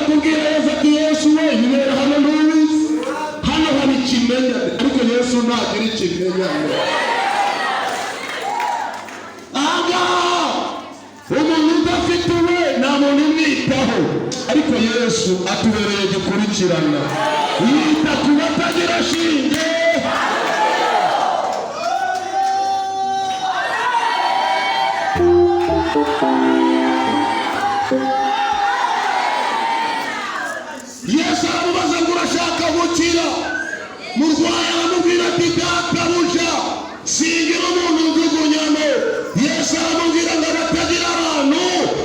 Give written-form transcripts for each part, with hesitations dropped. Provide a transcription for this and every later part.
kubwira Yesu ati Yesu we ibera hano n'ubizi hano hari ikimenyane ariko Yesu ntagira ikimenyane. Umuntu udafite we nta muntu umwitaho ariko Yesu atubereye gikurikirana yita ku batagira shinge. Yesu aramubaza ngo urashaka gukira? Murwayi aramubwira ati databuja singira umuntu njugunyamo. Yesu aramubwira ngo abatagira abantu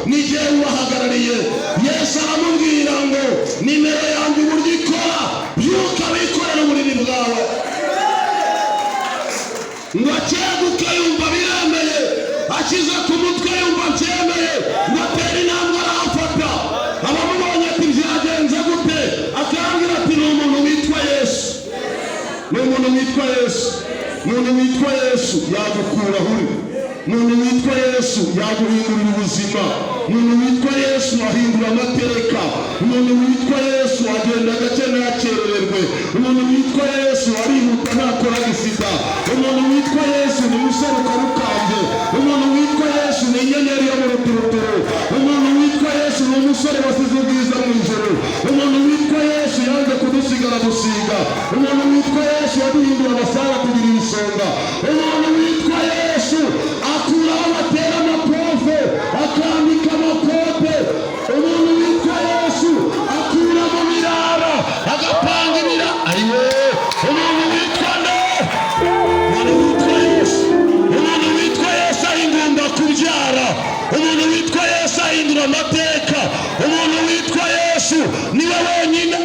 ni jyewe ubahagarariye. Yesu aramubwira ngo nimero yanjye uburyo ikora byuka wikorera uburiri bwawe ngo akeguke yumva biremeye, akiza ku mutwe yumva byemeye, ngo atere intambwe arahafata. Abamubonye ati byagenze gute? akambwira ati ni umuntu witwa Yesu, ni umuntu witwa Yesu. Umuntu witwa Yesu yagukura uri, umuntu witwa Yesu yaguhindurira ubuzima, umuntu witwa Yesu ahindura amateka, umuntu witwa Yesu agenda gake ntakerererwe, umuntu witwa Yesu arihuta ntakora gisida, umuntu witwa Yesu ni useruka rukambye, umuntu witwa Yesu ni inyenyeri yo mu ruturuturu, umuntu witwa Yesu ni umusore wasize ubwiza mu ijuru, umuntu witwa Yesu yanze kudusigara gusiga, umuntu witwa Yesu yaduhindura amasaha tugira ibisonga, umuntu witwa Yesu akuraho batera amaprofe akambika amakote, umuntu witwa Yesu akura mu birara agapanga ibira ayiwe, umuntu witwa nde? Umuntu witwa Yesu, umuntu witwa Yesu ahindura kubyara, umuntu witwa Yesu ahindura amateka, umuntu witwa Yesu niwe wenyine